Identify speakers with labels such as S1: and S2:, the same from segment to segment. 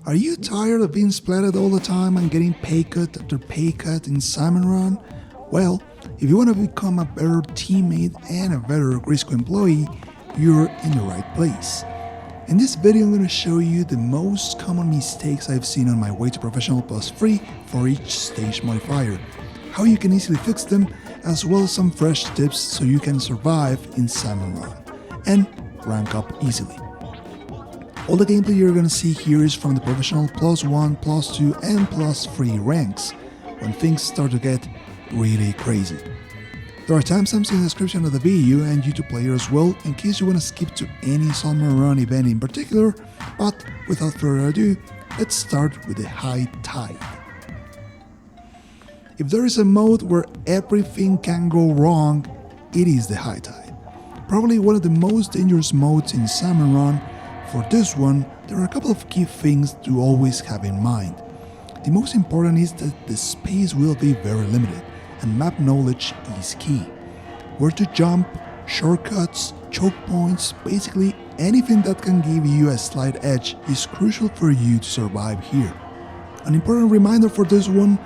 S1: Are you tired of being splatted all the time and getting pay cut after pay cut in Salmon Run? Well, if you want to become a better teammate and a better Grisco employee, you're in the right place. In this video I'm going to show you the most common mistakes I've seen on my way to Professional plus free for each stage modifier, how you can easily fix them, as well as some fresh tips so you can survive in Salmon Run and rank up easily. All the gameplay you're gonna see here is from the Professional +1, +2 and +3 ranks, when things start to get really crazy. There are timestamps in the description of the video and YouTube player as well in case you wanna skip to any Salmon Run event in particular, but without further ado, let's start with the high tide. If there is a mode where everything can go wrong, it is the high tide. Probably one of the most dangerous modes in Salmon Run. For this one, there are a couple of key things to always have in mind. The most important is that the space will be very limited, and map knowledge is key. Where to jump, shortcuts, choke points, basically anything that can give you a slight edge is crucial for you to survive here. An important reminder for this one,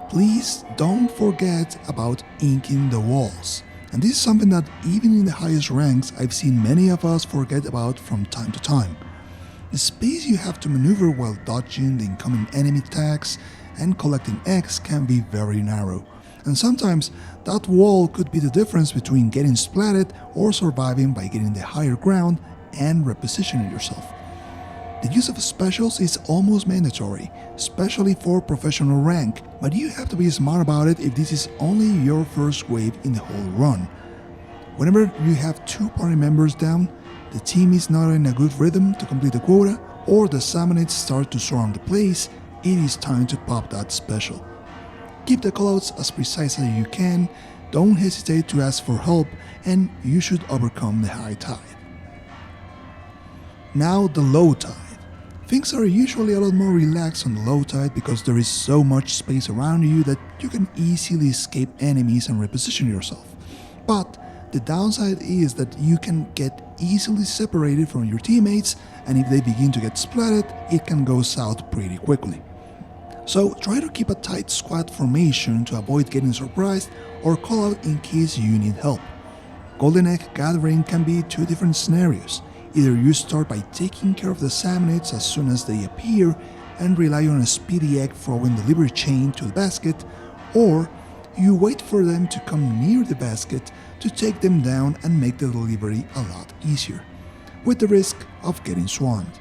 S1: please don't forget about inking the walls. And this is something that even in the highest ranks I've seen many of us forget about from time to time. The space you have to maneuver while dodging the incoming enemy attacks and collecting eggs can be very narrow, and sometimes that wall could be the difference between getting splatted or surviving by getting the higher ground and repositioning yourself. The use of specials is almost mandatory, especially for professional rank, but you have to be smart about it if this is only your first wave in the whole run. Whenever you have 2 party members down, the team is not in a good rhythm to complete the quota, or the salmonids start to swarm the place, it is time to pop that special. Keep the callouts as precise as you can, don't hesitate to ask for help, and you should overcome the high tide. Now the low tide. Things are usually a lot more relaxed on the low tide because there is so much space around you that you can easily escape enemies and reposition yourself. But the downside is that you can get easily separated from your teammates, and if they begin to get splatted, it can go south pretty quickly. So try to keep a tight squad formation to avoid getting surprised or call out in case you need help. Golden egg gathering can be 2 different scenarios. Either you start by taking care of the salmonids as soon as they appear and rely on a speedy egg throwing delivery chain to the basket, or you wait for them to come near the basket to take them down and make the delivery a lot easier, with the risk of getting swarmed.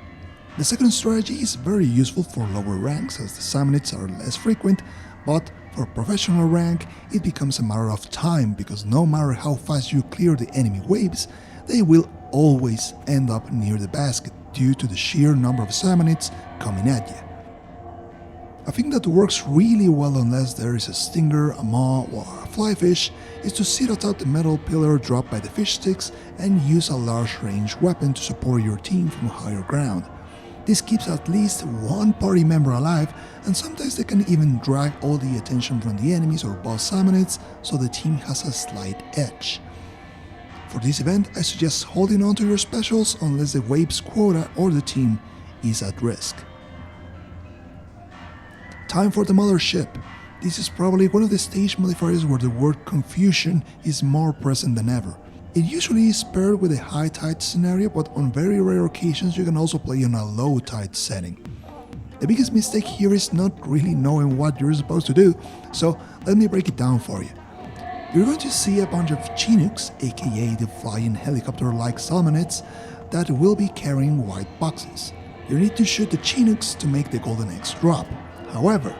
S1: The second strategy is very useful for lower ranks as the salmonids are less frequent, but for professional rank it becomes a matter of time because no matter how fast you clear the enemy waves, they will always end up near the basket due to the sheer number of salmonids coming at you. A thing that works really well unless there is a stinger, a maw, or a flyfish is to sit atop the metal pillar dropped by the fish sticks and use a large range weapon to support your team from higher ground. This keeps at least one party member alive, and sometimes they can even drag all the attention from the enemies or boss salmonids so the team has a slight edge. For this event, I suggest holding on to your specials unless the wave's quota or the team is at risk. Time for the Mothership. This is probably one of the stage modifiers where the word confusion is more present than ever. It usually is paired with a high tide scenario, but on very rare occasions you can also play on a low tide setting. The biggest mistake here is not really knowing what you're supposed to do, so let me break it down for you. You're going to see a bunch of Chinooks, aka the flying helicopter-like salmonids, that will be carrying white boxes. You need to shoot the Chinooks to make the golden eggs drop. However,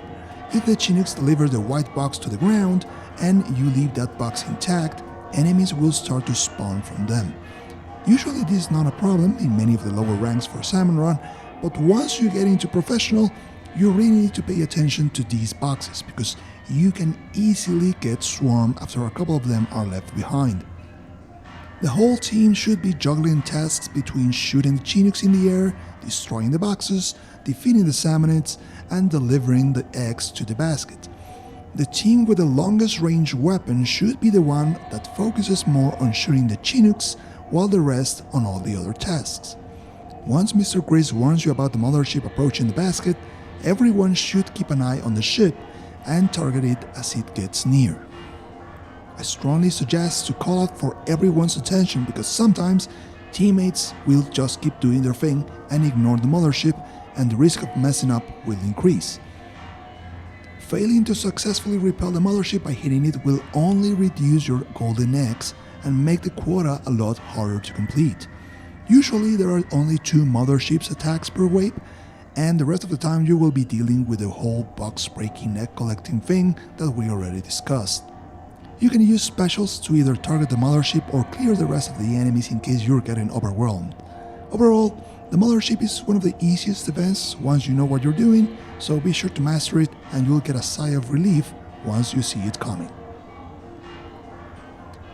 S1: if the Chinooks deliver the white box to the ground and you leave that box intact, enemies will start to spawn from them. Usually this is not a problem in many of the lower ranks for Salmon Run, but once you get into Professional, you really need to pay attention to these boxes because you can easily get swarmed after a couple of them are left behind. The whole team should be juggling tasks between shooting the Chinooks in the air, destroying the boxes, defeating the salmonids, and delivering the eggs to the basket. The team with the longest range weapon should be the one that focuses more on shooting the Chinooks while the rest on all the other tasks. Once Mr. Chris warns you about the mothership approaching the basket, everyone should keep an eye on the ship and target it as it gets near. I strongly suggest to call out for everyone's attention because sometimes teammates will just keep doing their thing and ignore the mothership, and the risk of messing up will increase. Failing to successfully repel the mothership by hitting it will only reduce your golden eggs and make the quota a lot harder to complete. Usually there are only 2 mothership's attacks per wave, and the rest of the time you will be dealing with the whole box breaking egg collecting thing that we already discussed. You can use specials to either target the mothership or clear the rest of the enemies in case you're getting overwhelmed. Overall, the mothership is one of the easiest events once you know what you're doing, so be sure to master it and you'll get a sigh of relief once you see it coming.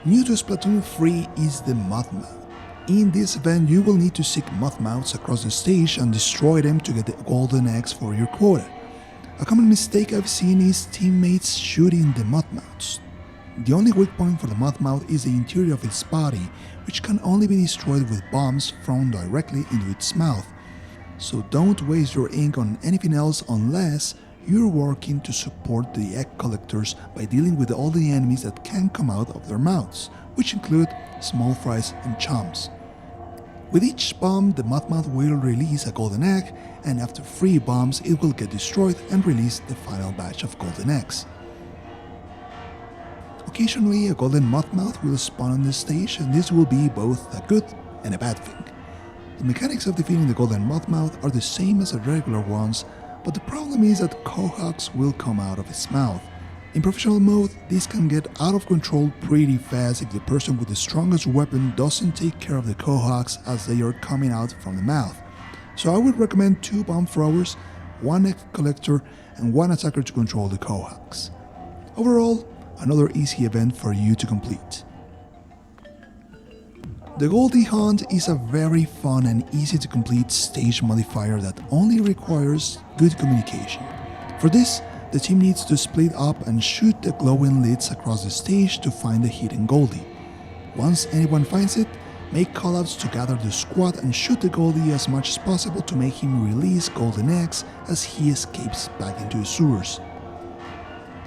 S1: New to Splatoon 3 is the Mudmouth. In this event you will need to seek Mudmouths across the stage and destroy them to get the golden eggs for your quota. A common mistake I've seen is teammates shooting the Mudmouths. The only weak point for the Mudmouth is the interior of its body, which can only be destroyed with bombs thrown directly into its mouth. So don't waste your ink on anything else unless you're working to support the egg collectors by dealing with all the enemies that can come out of their mouths, which include small fries and chumps. With each bomb, the Mudmouth will release a golden egg, and after 3 bombs it will get destroyed and release the final batch of golden eggs. Occasionally, a golden Mudmouth will spawn on the stage, and this will be both a good and a bad thing. The mechanics of defeating the golden Mudmouth are the same as the regular ones, but the problem is that Cohocks will come out of its mouth. In professional mode, this can get out of control pretty fast if the person with the strongest weapon doesn't take care of the Cohocks as they are coming out from the mouth. So I would recommend 2 bomb throwers, 1 egg collector, and 1 attacker to control the Cohocks. Overall, another easy event for you to complete. The Goldie hunt is a very fun and easy to complete stage modifier that only requires good communication. For this, the team needs to split up and shoot the glowing lids across the stage to find the hidden Goldie. Once anyone finds it, make callouts to gather the squad and shoot the Goldie as much as possible to make him release golden eggs as he escapes back into the sewers.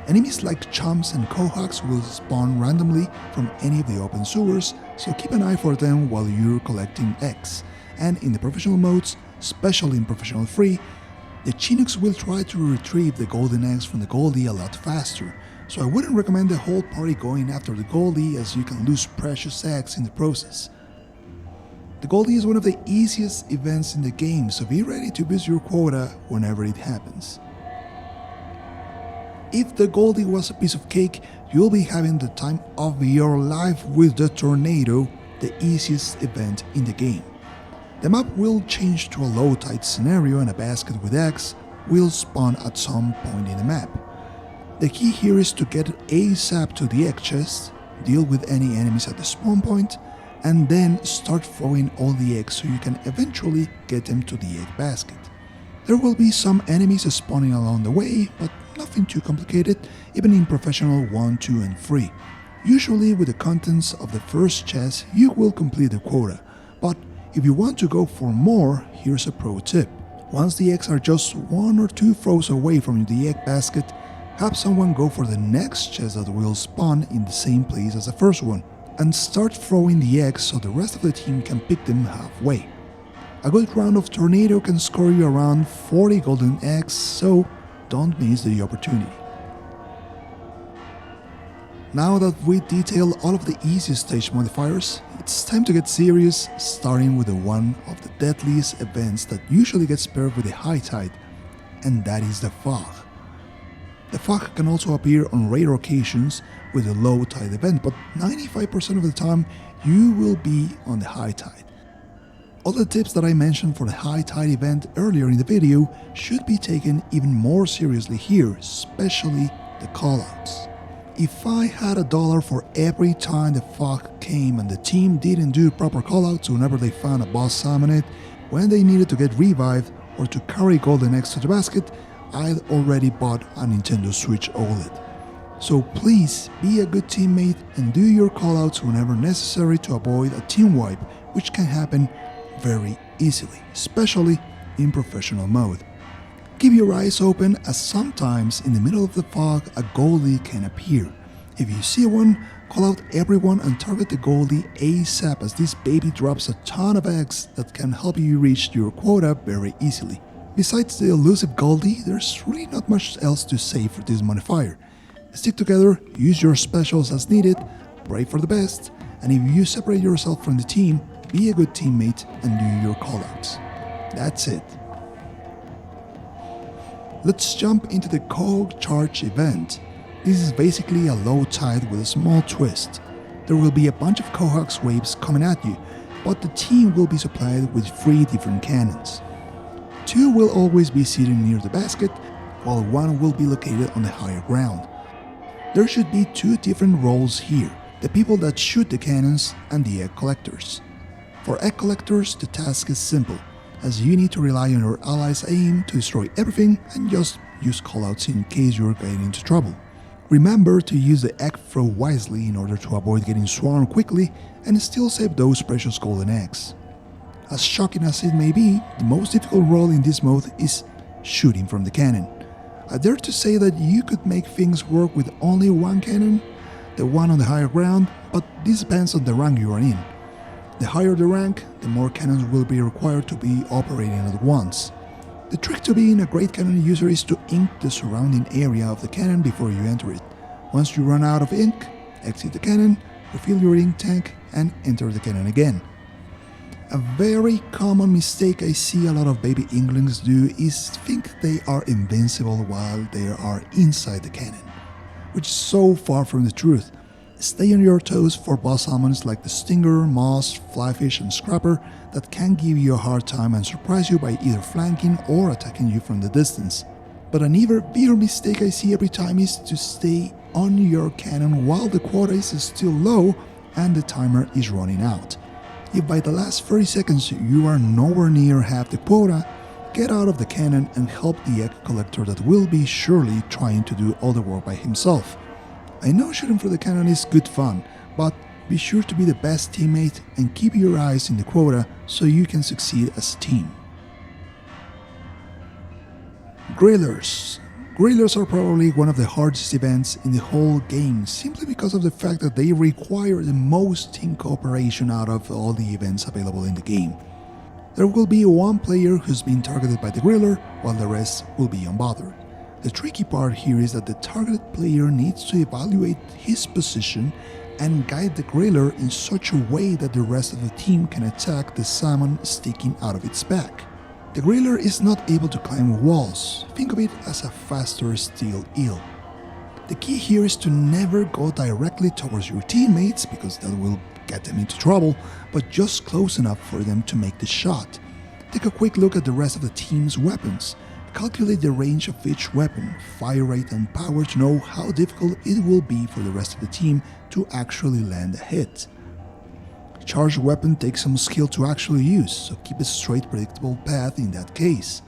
S1: Enemies like chumps and Cohocks will spawn randomly from any of the open sewers, so keep an eye for them while you're collecting eggs. And in the professional modes, especially in Professional 3, the Chinooks will try to retrieve the golden eggs from the Goldie a lot faster, so I wouldn't recommend the whole party going after the Goldie as you can lose precious eggs in the process. The Goldie is one of the easiest events in the game, so be ready to boost your quota whenever it happens. If the Goldie was a piece of cake, you'll be having the time of your life with the Tornado, the easiest event in the game. The map will change to a low tide scenario and a basket with eggs will spawn at some point in the map. The key here is to get ASAP to the egg chest, deal with any enemies at the spawn point, and then start throwing all the eggs so you can eventually get them to the egg basket. There will be some enemies spawning along the way, but nothing too complicated, even in Professional 1, 2, and 3. Usually with the contents of the first chest you will complete the quota, but if you want to go for more, here's a pro tip. Once the eggs are just 1 or 2 throws away from the egg basket, have someone go for the next chest that will spawn in the same place as the first one, and start throwing the eggs so the rest of the team can pick them halfway. A good round of Tornado can score you around 40 golden eggs, so don't miss the opportunity. Now that we detailed all of the easiest stage modifiers, it's time to get serious, starting with one of the deadliest events that usually gets paired with the high tide, and that is the fog. The fog can also appear on rare occasions with the low tide event, but 95% of the time you will be on the high tide. All the tips that I mentioned for the high tide event earlier in the video should be taken even more seriously here, especially the callouts. If I had $1 for every time the fog came and the team didn't do proper callouts whenever they found a boss summoned, when they needed to get revived or to carry golden eggs to the basket, I'd already bought a Nintendo Switch OLED. So please be a good teammate and do your callouts whenever necessary to avoid a team wipe, which can happen very easily, especially in professional mode. Keep your eyes open, as sometimes in the middle of the fog a Goldie can appear. If you see one, call out everyone and target the Goldie ASAP, as this baby drops a ton of eggs that can help you reach your quota very easily. Besides the elusive Goldie, there's really not much else to say for this modifier. Stick together, use your specials as needed, pray for the best, and if you separate yourself from the team, be a good teammate and do your callouts. That's it. Let's jump into the Cohock Charge event. This is basically a low tide with a small twist. There will be a bunch of Cohock's waves coming at you, but the team will be supplied with 3 different cannons. 2 will always be sitting near the basket, while 1 will be located on the higher ground. There should be 2 different roles here, the people that shoot the cannons and the egg collectors. For egg collectors, the task is simple, as you need to rely on your allies' aim to destroy everything and just use callouts in case you're getting into trouble. Remember to use the egg throw wisely in order to avoid getting swarmed quickly and still save those precious golden eggs. As shocking as it may be, the most difficult role in this mode is shooting from the cannon. I dare to say that you could make things work with only 1 cannon, the one on the higher ground, but this depends on the rank you are in. The higher the rank, the more cannons will be required to be operating at once. The trick to being a great cannon user is to ink the surrounding area of the cannon before you enter it. Once you run out of ink, exit the cannon, refill your ink tank, and enter the cannon again. A very common mistake I see a lot of baby Inklings do is think they are invincible while they are inside the cannon, which is so far from the truth. Stay on your toes for boss summons like the Stinger, Moss, Flyfish, and Scrapper that can give you a hard time and surprise you by either flanking or attacking you from the distance. But an even bigger mistake I see every time is to stay on your cannon while the quota is still low and the timer is running out. If by the last 30 seconds you are nowhere near half the quota, get out of the cannon and help the egg collector that will be surely trying to do all the work by himself. I know shooting for the cannon is good fun, but be sure to be the best teammate and keep your eyes in the quota so you can succeed as a team. Grillers. Grillers are probably one of the hardest events in the whole game, simply because of the fact that they require the most team cooperation out of all the events available in the game. There will be 1 player who's been targeted by the griller, while the rest will be unbothered. The tricky part here is that the targeted player needs to evaluate his position and guide the griller in such a way that the rest of the team can attack the salmon sticking out of its back. The griller is not able to climb walls. Think of it as a faster steel eel. The key here is to never go directly towards your teammates, because that will get them into trouble, but just close enough for them to make the shot. Take a quick look at the rest of the team's weapons. Calculate the range of each weapon, fire rate and power to know how difficult it will be for the rest of the team to actually land a hit. Charged weapon takes some skill to actually use, so keep a straight, predictable path in that case.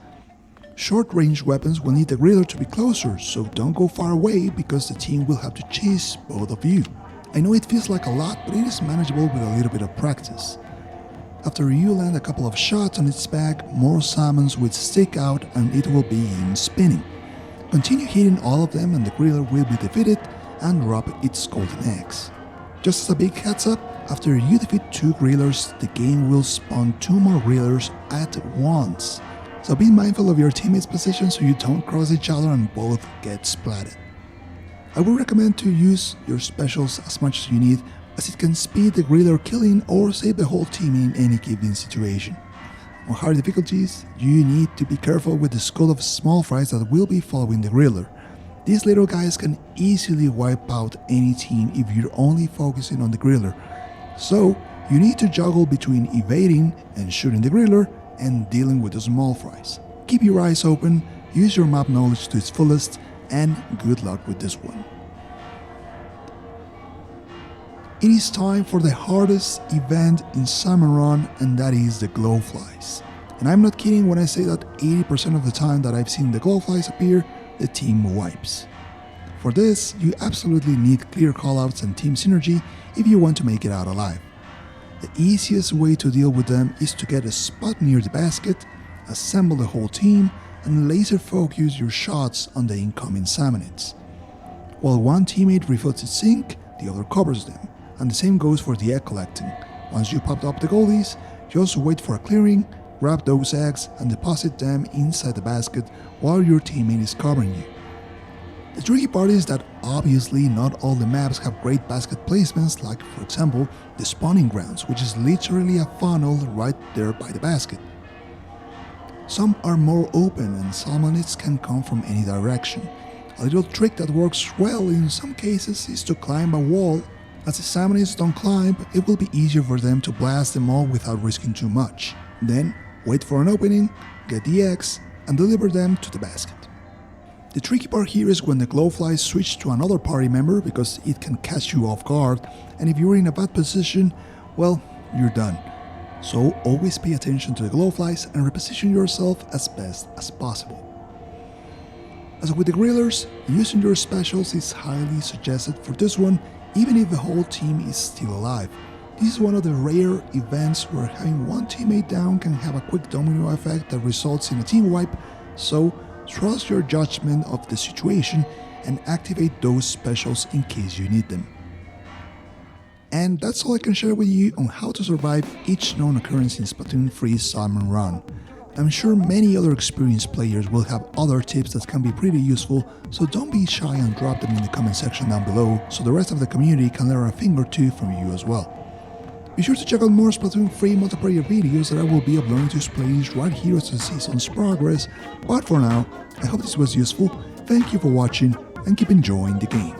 S1: Short-range weapons will need the griller to be closer, so don't go far away because the team will have to chase both of you. I know it feels like a lot, but it is manageable with a little bit of practice. After you land a couple of shots on its back, more salmons will stick out and it will begin spinning. Continue hitting all of them and the griller will be defeated and drop its golden eggs. Just as a big heads up, after you defeat 2 grillers, the game will spawn 2 more grillers at once. So be mindful of your teammates' position so you don't cross each other and both get splatted. I would recommend to use your specials as much as you need, as it can speed the griller killing or save the whole team in any given situation. On hard difficulties, you need to be careful with the skull of small fries that will be following the griller. These little guys can easily wipe out any team if you're only focusing on the griller. So, you need to juggle between evading and shooting the griller and dealing with the small fries. Keep your eyes open, use your map knowledge to its fullest, and good luck with this one. It is time for the hardest event in Salmon Run, and that is the Glowflies. And I'm not kidding when I say that 80% of the time that I've seen the Glowflies appear, the team wipes. For this, you absolutely need clear callouts and team synergy if you want to make it out alive. The easiest way to deal with them is to get a spot near the basket, assemble the whole team, and laser focus your shots on the incoming Salmonids. While one teammate refills its sink, the other covers them, and the same goes for the egg collecting. Once you popped up the Goldies, just wait for a clearing, grab those eggs and deposit them inside the basket while your teammate is covering you. The tricky part is that obviously not all the maps have great basket placements, like for example the spawning grounds, which is literally a funnel right there by the basket. Some are more open and Salmonids can come from any direction. A little trick that works well in some cases is to climb a wall. As the Salmonids don't climb, it will be easier for them to blast them all without risking too much. Then, wait for an opening, get the eggs, and deliver them to the basket. The tricky part here is when the Glowflies switch to another party member because it can catch you off guard, and if you're in a bad position, well, you're done. So always pay attention to the Glowflies and reposition yourself as best as possible. As with the grillers, using your specials is highly suggested for this one, even if the whole team is still alive. This is one of the rare events where having one teammate down can have a quick domino effect that results in a team wipe, so trust your judgment of the situation and activate those specials in case you need them. And that's all I can share with you on how to survive each known occurrence in Splatoon 3's Salmon Run. I'm sure many other experienced players will have other tips that can be pretty useful, so don't be shy and drop them in the comment section down below so the rest of the community can learn a thing or two from you as well. Be sure to check out more Splatoon 3 multiplayer videos that I will be uploading to this playlist right here as the season's progress, but for now, I hope this was useful, thank you for watching, and keep enjoying the game.